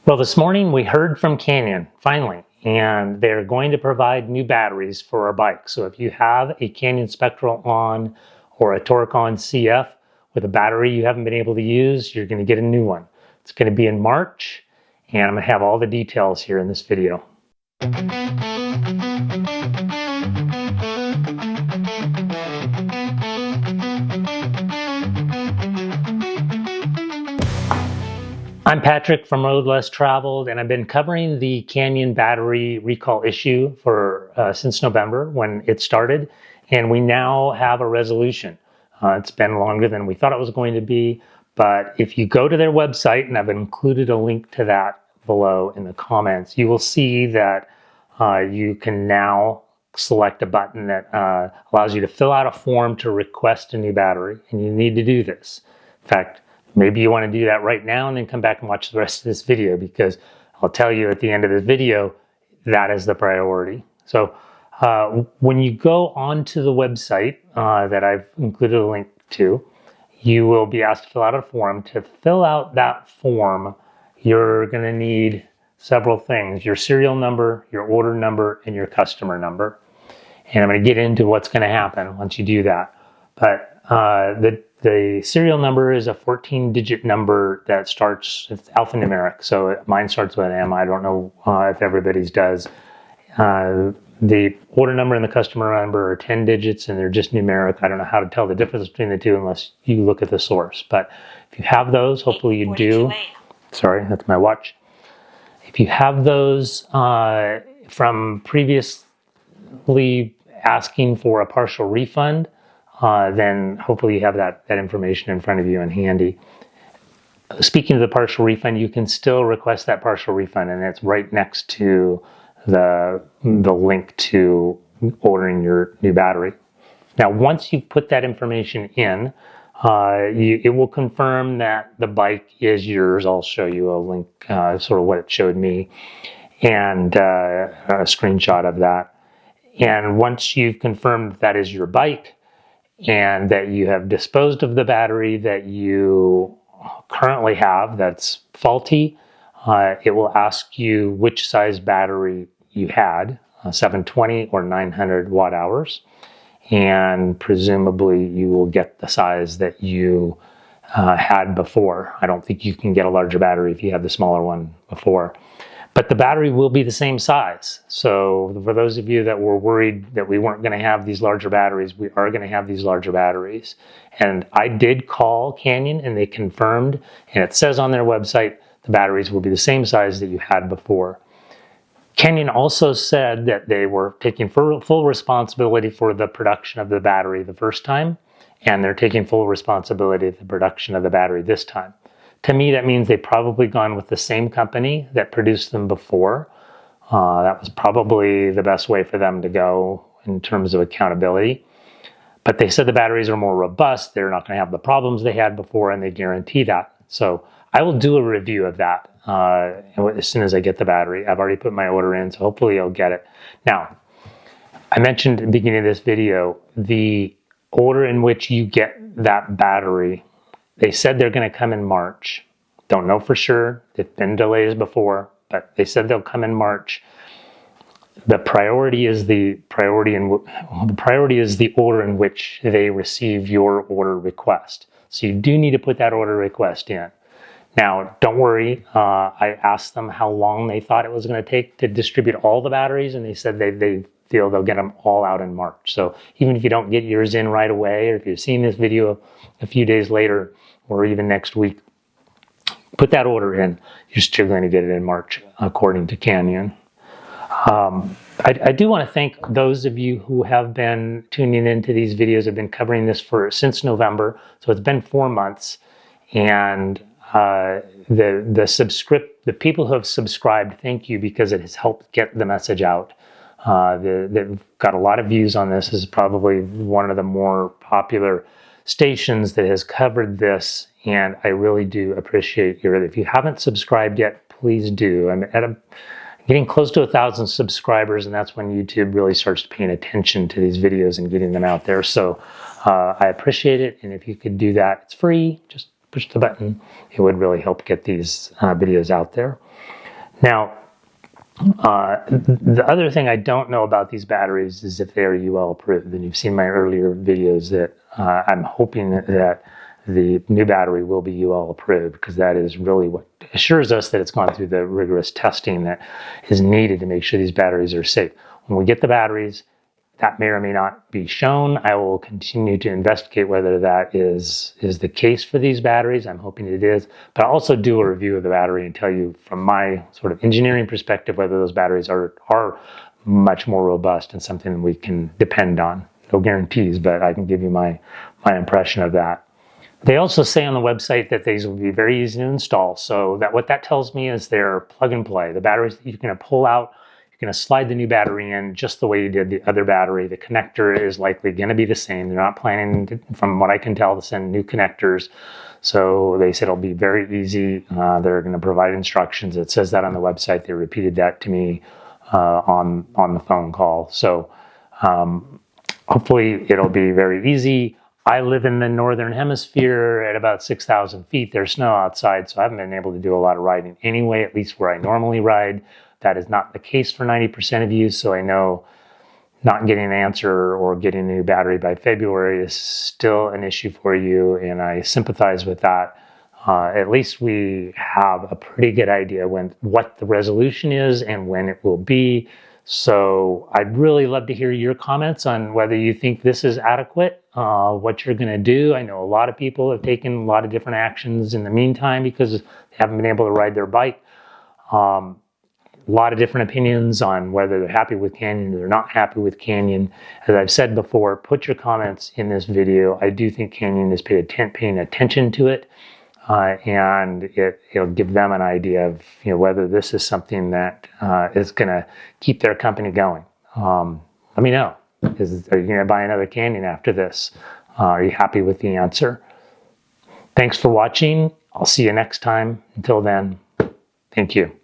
Well, this morning we heard from Canyon, finally, and they're going to provide new batteries for our bike. So if you have a Canyon Spectral on or a Torque-on CF with a battery you haven't been able to use, you're going to get a new one. It's going to be in March, and I'm going to have all the details here in this video. I'm Patrick from Road Less Traveled, and I've been covering the Canyon battery recall issue for since November when it started, and we now have a resolution. It's been longer than we thought it was going to be, but if you go to their website, and I've included a link to that below in the comments, you will see that you can now select a button that allows you to fill out a form to request a new battery, and you need to do this. In fact, maybe you want to do that right now and then come back and watch the rest of this video, because I'll tell you at the end of this video, that is the priority. So when you go onto the website that I've included a link to, you will be asked to fill out a form. To fill out that form, you're going to need several things: your serial number, your order number, and your customer number. And I'm going to get into what's going to happen once you do that. But the serial number is a 14-digit number that starts with alphanumeric. So mine starts with an M. I don't know if everybody's does. The order number and the customer number are 10 digits, and they're just numeric. I don't know how to tell the difference between the two unless you look at the source. But if you have those, hopefully you do. Sorry, that's my watch. If you have those from previously asking for a partial refund, then hopefully you have that information in front of you and handy. Speaking of the partial refund, you can still request that partial refund, and it's right next to the link to ordering your new battery. Now, once you put that information in, it will confirm that the bike is yours. I'll show you a link, sort of what it showed me, and a screenshot of that. And once you've confirmed that is your bike, and that you have disposed of the battery that you currently have that's faulty, it will ask you which size battery you had, 720 or 900 watt hours, and presumably you will get the size that you had before. I don't think you can get a larger battery if you had the smaller one before. But the battery will be the same size. So for those of you that were worried that we weren't going to have these larger batteries, we are going to have these larger batteries. And I did call Canyon, and they confirmed, and it says on their website, the batteries will be the same size that you had before. Canyon also said that they were taking full responsibility for the production of the battery the first time, and they're taking full responsibility for the production of the battery this time. To me, that means they've probably gone with the same company that produced them before. That was probably the best way for them to go in terms of accountability. But they said the batteries are more robust. They're not going to have the problems they had before, and they guarantee that. So I will do a review of that as soon as I get the battery. I've already put my order in, so hopefully I'll get it. Now, I mentioned at the beginning of this video, the order in which you get that battery. They said they're going to come in March. Don't know for sure. There've been delays before, but they said they'll come in March. The priority is the order in which they receive your order request. So you do need to put that order request in. Now, don't worry. I asked them how long they thought it was going to take to distribute all the batteries, and they said they feel they'll get them all out in March. So even if you don't get yours in right away, or if you're seeing this video a few days later, or even next week, put that order in. You're still going to get it in March, according to Canyon. I do want to thank those of you who have been tuning into these videos. I've been covering this since November, so it's been 4 months. And the people who have subscribed, thank you, because it has helped get the message out. They've got a lot of views on this. This is probably one of the more popular stations that has covered this, and I really do appreciate your. If you haven't subscribed yet, please do. I'm getting close to 1,000 subscribers, and that's when YouTube really starts paying attention to these videos and getting them out there. So I appreciate it, and if you could do that, it's free. Just push the button, it would really help get these videos out there. Now, the other thing I don't know about these batteries is if they're UL approved. And you've seen my earlier videos that I'm hoping that the new battery will be UL approved, because that is really what assures us that it's gone through the rigorous testing that is needed to make sure these batteries are safe. When we get the batteries, that may or may not be shown. I will continue to investigate whether that is the case for these batteries. I'm hoping it is, but I'll also do a review of the battery and tell you from my sort of engineering perspective whether those batteries are much more robust and something we can depend on. No guarantees, but I can give you my impression of that. They also say on the website that these will be very easy to install. So that what that tells me is they're plug and play. The batteries that you're going to pull out, you're going to slide the new battery in just the way you did the other battery. The connector is likely going to be the same. They're not planning to, from what I can tell, to send new connectors. So they said it'll be very easy. They're going to provide instructions. It says that on the website. They repeated that to me on the phone call. So hopefully it'll be very easy. I live in the northern hemisphere at about 6,000 feet. There's snow outside, so I haven't been able to do a lot of riding anyway, at least where I normally ride. That is not the case for 90% of you, so I know not getting an answer or getting a new battery by February is still an issue for you, and I sympathize with that. At least we have a pretty good idea what the resolution is and when it will be. So I'd really love to hear your comments on whether you think this is adequate, what you're going to do. I know a lot of people have taken a lot of different actions in the meantime because they haven't been able to ride their bike. A lot of different opinions on whether they're happy with Canyon or they're not happy with Canyon. As I've said before, put your comments in this video. I do think Canyon is paying attention to it. And it'll give them an idea of whether this is something that is going to keep their company going. Let me know. Are you going to buy another Canyon after this? Are you happy with the answer? Thanks for watching. I'll see you next time. Until then, thank you.